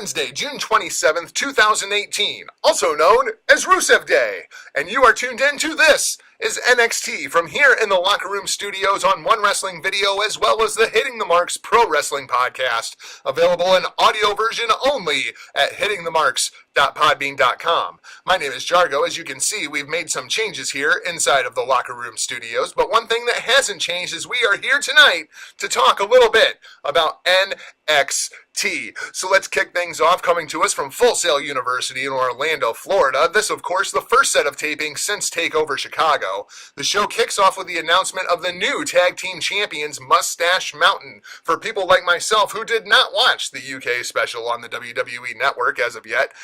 Wednesday, June 27th, 2018, also known as Rusev Day, and you are tuned in to This is NXT from here in the Locker Room Studios on One Wrestling Video, as well as the Hitting the Marks Pro Wrestling Podcast, available in audio version only at hittingthemarks.podbean.com. My name is Jargo. As you can see, we've made some changes here inside of the Locker Room Studios, but one thing that hasn't changed is we are here tonight to talk a little bit about NXT. So let's kick things off, coming to us from Full Sail University in Orlando, Florida. This, of course, the first set of tapings since TakeOver Chicago. The show kicks off with the announcement of the new tag team champions, Mustache Mountain. For people like myself who did not watch the UK special on the WWE Network as of yet,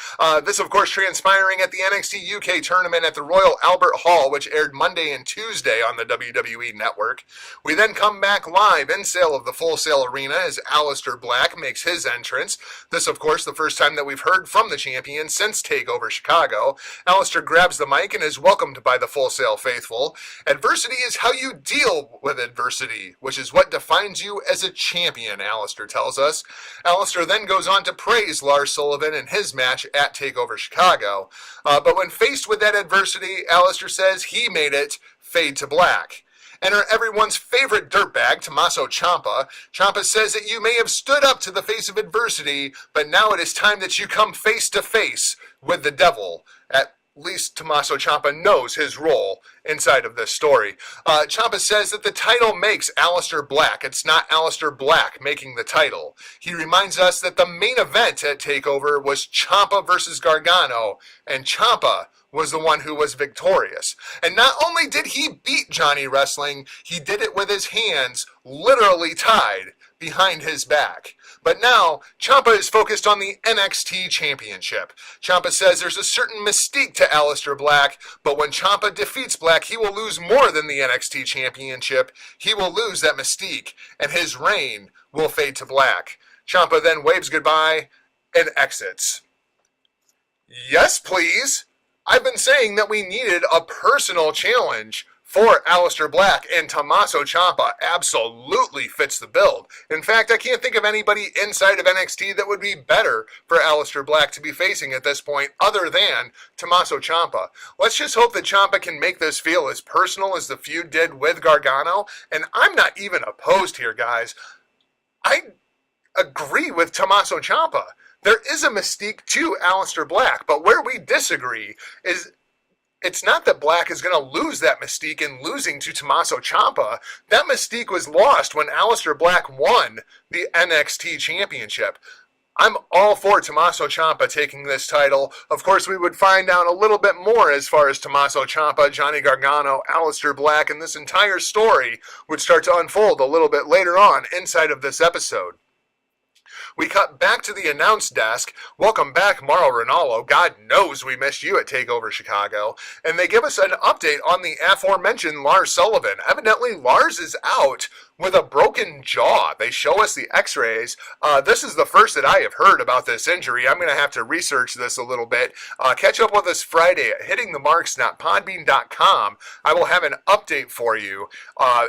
this, of course, transpiring at the NXT UK tournament at the Royal Albert Hall, which aired Monday and Tuesday on the WWE Network. We then come back live in Sale of the Full Sail Arena as Aleister Black makes his entrance. This, of course, the first time that we've heard from the champion since TakeOver Chicago. Aleister grabs the mic and is welcomed by the Full Sail faithful. Adversity is how you deal with adversity, which is what defines you as a champion, Aleister tells us. Aleister then goes on to praise Lars Sullivan in his match at TakeOver Chicago. But when faced with that adversity, Aleister says he made it fade to black. Enter everyone's favorite dirtbag, Tommaso Ciampa. Ciampa says that you may have stood up to the face of adversity, but now it is time that you come face to face with the devil. At least Tommaso Ciampa knows his role inside of this story. Ciampa says that the title makes Aleister Black. It's not Aleister Black making the title. He reminds us that the main event at TakeOver was Ciampa versus Gargano, and Ciampa was the one who was victorious. And not only did he beat Johnny Wrestling, he did it with his hands literally tied behind his back. But now, Ciampa is focused on the NXT Championship. Ciampa says there's a certain mystique to Aleister Black, but when Ciampa defeats Black, he will lose more than the NXT Championship. He will lose that mystique, and his reign will fade to black. Ciampa then waves goodbye and exits. Yes, please. I've been saying that we needed a personal challenge for Aleister Black, and Tommaso Ciampa absolutely fits the bill. In fact, I can't think of anybody inside of NXT that would be better for Aleister Black to be facing at this point other than Tommaso Ciampa. Let's just hope that Ciampa can make this feel as personal as the feud did with Gargano, and I'm not even opposed here, guys. I agree with Tommaso Ciampa. There is a mystique to Aleister Black, but where we disagree is it's not that Black is going to lose that mystique in losing to Tommaso Ciampa. That mystique was lost when Aleister Black won the NXT Championship. I'm all for Tommaso Ciampa taking this title. Of course, we would find out a little bit more as far as Tommaso Ciampa, Johnny Gargano, Aleister Black, and this entire story would start to unfold a little bit later on inside of this episode. We cut back to the announce desk. Welcome back, Mauro Ranallo. God knows we missed you at TakeOver Chicago. And they give us an update on the aforementioned Lars Sullivan. Evidently, Lars is out with a broken jaw. They show us the x-rays. This is the first that I have heard about this injury. I'm going to have to research this a little bit. Catch up with us Friday at hittingthemarks.podbean.com. I will have an update for you.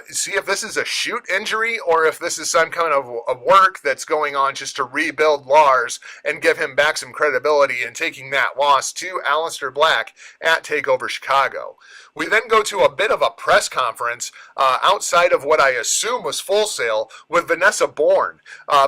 See if this is a shoot injury or if this is some kind of work that's going on just to rebuild Lars and give him back some credibility in taking that loss to Aleister Black at TakeOver Chicago. We then go to a bit of a press conference outside of what I assume was Full Sail with Vanessa Bourne.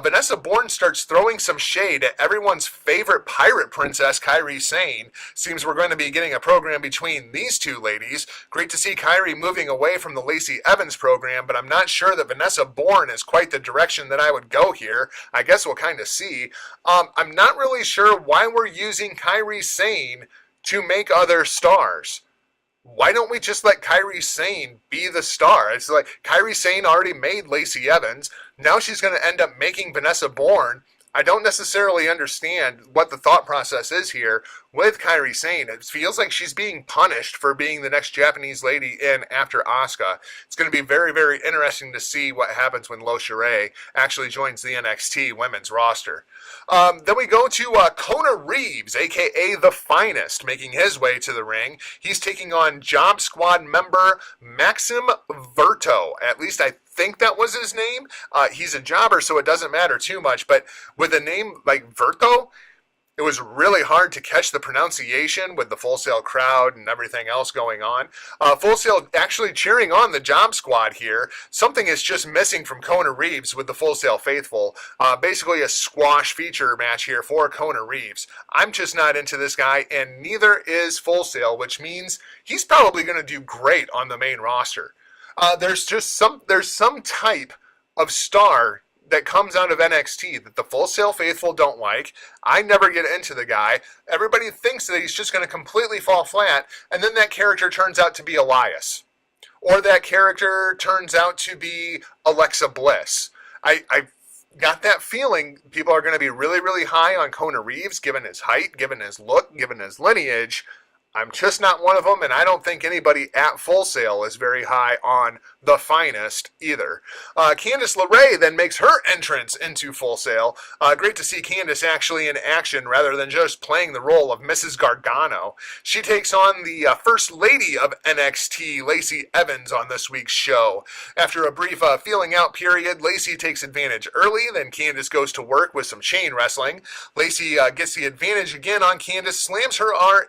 Vanessa Bourne starts throwing some shade at everyone's favorite pirate princess, Kairi Sane. Seems we're going to be getting a program between these two ladies. Great to see Kairi moving away from the Lacey Evans program, but I'm not sure that Vanessa Bourne is quite the direction that I would go here. I guess we'll kind of see. I'm not really sure why we're using Kairi Sane to make other stars. Why don't we just let Kairi Sane be the star? It's like Kairi Sane already made Lacey Evans. Now she's going to end up making Vanessa Bourne. I don't necessarily understand what the thought process is here with Kairi Sane. It feels like she's being punished for being the next Japanese lady in after Asuka. It's going to be very, very interesting to see what happens when Lo Shirai actually joins the NXT women's roster. Then we go to Kona Reeves, a.k.a. The Finest, making his way to the ring. He's taking on Job Squad member Maxim Verto. At least I think that was his name. He's a jobber, so it doesn't matter too much. But with a name like Verto, It was really hard to catch the pronunciation with the Full Sail crowd and everything else going on. Full Sail actually cheering on the Job Squad here. Something is just missing from Kona Reeves with the Full Sail faithful. Basically a squash feature match here for Kona Reeves. I'm just not into this guy, and neither is Full Sail, which means he's probably going to do great on the main roster. There's some type of star that comes out of NXT that the Full Sail faithful don't like. I never get into the guy. Everybody thinks that he's just going to completely fall flat, and then that character turns out to be Elias. Or that character turns out to be Alexa Bliss. I got that feeling people are going to be really, really high on Kona Reeves, given his height, given his look, given his lineage. I'm just not one of them, and I don't think anybody at Full Sail is very high on the Finest either. Candice LeRae then makes her entrance into Full Sail. Great to see Candice actually in action rather than just playing the role of Mrs. Gargano. She takes on the First Lady of NXT, Lacey Evans, on this week's show. After a brief feeling out period, Lacey takes advantage early, then Candice goes to work with some chain wrestling. Lacey gets the advantage again on Candice, slams her arm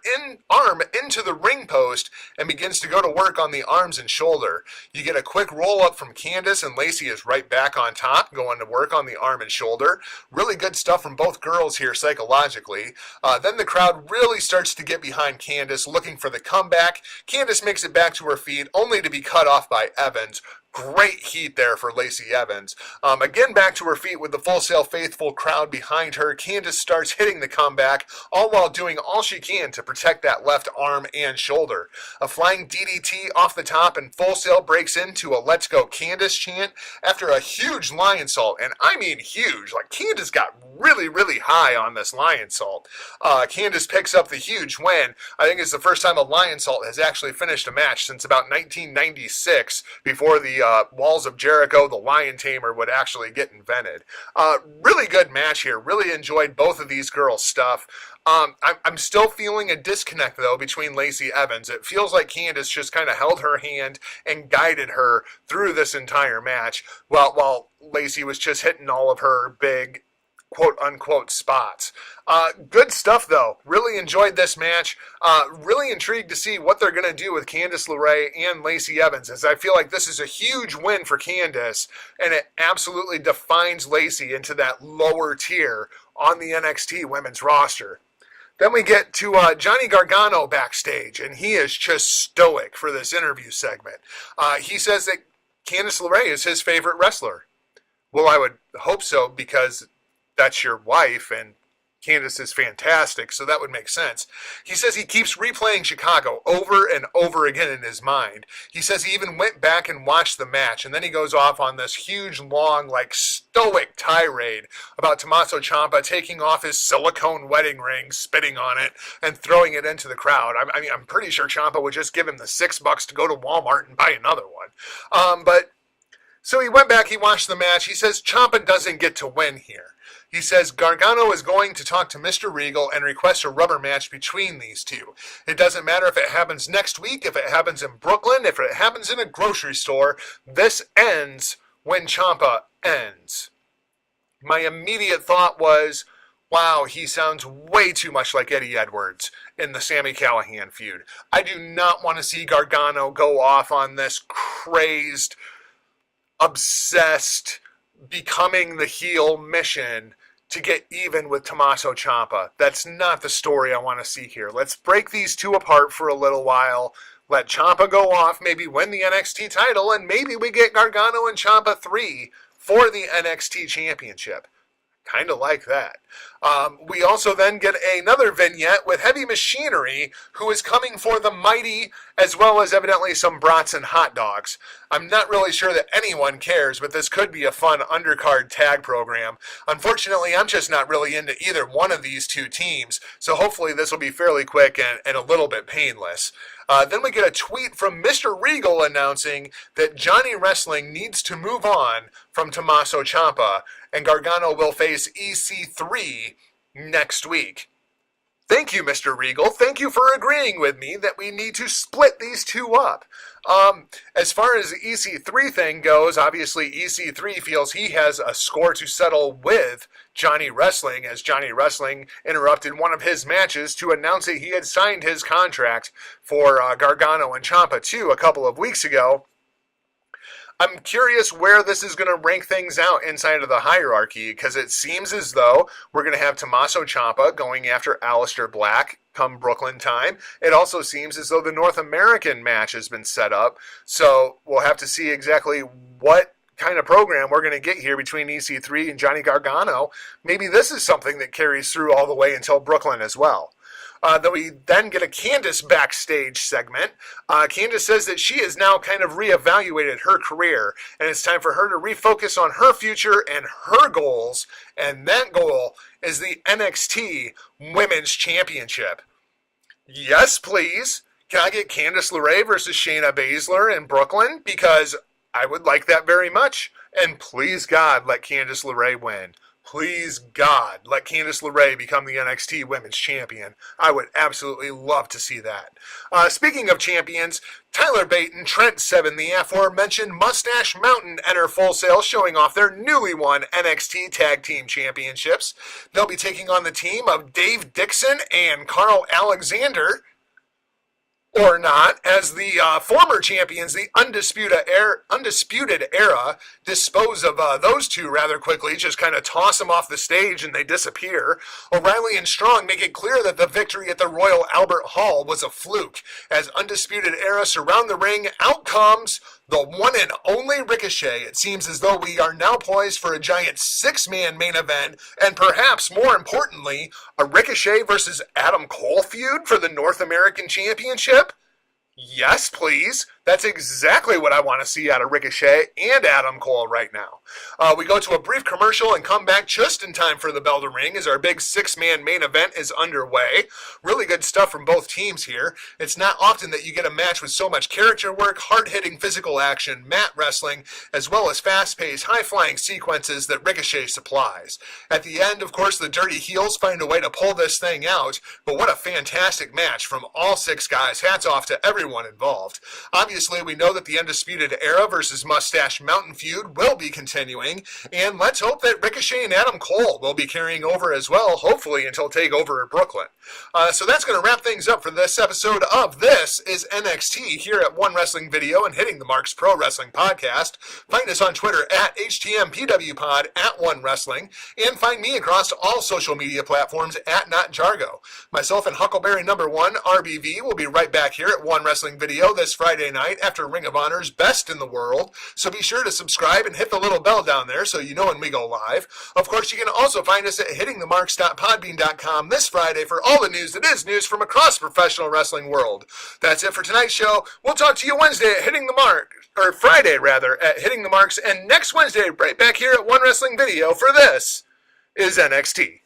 into the ring post, and begins to go to work on the arms and shoulder. You get a quick roll up from Candice, and Lacey is right back on top, going to work on the arm and shoulder. Really good stuff from both girls here psychologically. Then the crowd really starts to get behind Candice, looking for the comeback. Candice makes it back to her feet, only to be cut off by Evans. Great heat there for Lacey Evans. Again, back to her feet with the Full Sail faithful crowd behind her. Candice starts hitting the comeback, all while doing all she can to protect that left arm and shoulder. A flying DDT off the top, and Full Sail breaks into a "Let's Go Candice" chant after a huge lion salt, and I mean huge. Like, Candice got really, really high on this lion salt. Candice picks up the huge win. I think it's the first time a lion salt has actually finished a match since about 1996, before the Walls of Jericho, the Lion Tamer, would actually get invented. Really good match here. Really enjoyed both of these girls' stuff. I'm still feeling a disconnect, though, between Lacey Evans. It feels like Candice just kind of held her hand and guided her through this entire match, while Lacey was just hitting all of her big quote-unquote spots. Good stuff, though. Really enjoyed this match. Really intrigued to see what they're going to do with Candice LeRae and Lacey Evans, as I feel like this is a huge win for Candice, and it absolutely defines Lacey into that lower tier on the NXT women's roster. Then we get to Johnny Gargano backstage, and he is just stoic for this interview segment. He says that Candice LeRae is his favorite wrestler. Well, I would hope so, because that's your wife, and Candice is fantastic, so that would make sense. He says he keeps replaying Chicago over and over again in his mind. He says he even went back and watched the match, and then he goes off on this huge, long, stoic tirade about Tommaso Ciampa taking off his silicone wedding ring, spitting on it, and throwing it into the crowd. I mean, I'm pretty sure Ciampa would just give him the $6 to go to Walmart and buy another one. So he went back, he watched the match. He says Ciampa doesn't get to win here. He says Gargano is going to talk to Mr. Regal and request a rubber match between these two. It doesn't matter if it happens next week, if it happens in Brooklyn, if it happens in a grocery store. This ends when Ciampa ends. My immediate thought was, wow, he sounds way too much like Eddie Edwards in the Sami Callihan feud. I do not want to see Gargano go off on this crazed, obsessed, becoming the heel mission to get even with Tommaso Ciampa. That's not the story I want to see here. Let's break these two apart for a little while. Let Ciampa go off, maybe win the NXT title, and maybe we get Gargano and Ciampa 3 for the NXT championship. Kind of like that. We also then get another vignette with Heavy Machinery, who is coming for the mighty, as well as evidently some brats and hot dogs. I'm not really sure that anyone cares, but this could be a fun undercard tag program. Unfortunately, I'm just not really into either one of these two teams, so hopefully this will be fairly quick and a little bit painless. Then we get a tweet from Mr. Regal announcing that Johnny Wrestling needs to move on from Tommaso Ciampa, and Gargano will face EC3 next week. Thank you, Mr. Regal. Thank you for agreeing with me that we need to split these two up. As far as the EC3 thing goes, obviously EC3 feels he has a score to settle with Johnny Wrestling, as Johnny Wrestling interrupted one of his matches to announce that he had signed his contract for Gargano and Ciampa 2 a couple of weeks ago. I'm curious where this is going to rank things out inside of the hierarchy, because it seems as though we're going to have Tommaso Ciampa going after Aleister Black come Brooklyn time. It also seems as though the North American match has been set up, so we'll have to see exactly what kind of program we're going to get here between EC3 and Johnny Gargano. Maybe this is something that carries through all the way until Brooklyn as well. Then we then get a Candice backstage segment. Candice says that she has now kind of reevaluated her career, and it's time for her to refocus on her future and her goals, and that goal is the NXT Women's Championship. Yes, please. Can I get Candice LeRae versus Shayna Baszler in Brooklyn? Because I would like that very much. And please, God, let Candice LeRae win. Please, God, let Candice LeRae become the NXT Women's Champion. I would absolutely love to see that. Speaking of champions, Tyler Bate and Trent Seven, the aforementioned Mustache Mountain, enter Full Sail, showing off their newly won NXT Tag Team Championships. They'll be taking on the team of Dave Dixon and Carl Alexander, or not, as the former champions, the Undisputed Era, dispose of those two rather quickly, just kind of toss them off the stage and they disappear. O'Reilly and Strong make it clear that the victory at the Royal Albert Hall was a fluke. As Undisputed Era surround the ring, out comes the one and only Ricochet. It seems as though we are now poised for a giant six-man main event, and perhaps more importantly, a Ricochet versus Adam Cole feud for the North American Championship? Yes, please. That's exactly what I want to see out of Ricochet and Adam Cole right now. We go to a brief commercial and come back just in time for the bell to ring as our big six-man main event is underway. Really good stuff from both teams here. It's not often that you get a match with so much character work, hard-hitting physical action, mat wrestling, as well as fast-paced, high-flying sequences that Ricochet supplies. At the end, of course, the Dirty Heels find a way to pull this thing out, but what a fantastic match from all six guys. Hats off to everyone involved. Obviously, we know that the Undisputed Era versus Mustache Mountain feud will be continuing, and let's hope that Ricochet and Adam Cole will be carrying over as well, hopefully until TakeOver in Brooklyn. So that's going to wrap things up for this episode of This is NXT here at One Wrestling Video and Hitting the Marks Pro Wrestling Podcast. Find us on Twitter at HTMPWPod at One Wrestling, and find me across all social media platforms at Not Jargo. Myself and Huckleberry number 1, RBV, will be right back here at One Wrestling Video this Friday night after Ring of Honor's Best in the World, so be sure to subscribe and hit the little bell down there so you know when we go live. Of course, you can also find us at hittingthemarks.podbean.com this Friday for all the news that is news from across the professional wrestling world. That's it for tonight's show. We'll talk to you Wednesday at Hitting the Mark, or Friday rather, at Hitting the Marks, and next Wednesday right back here at One Wrestling Video for This is NXT.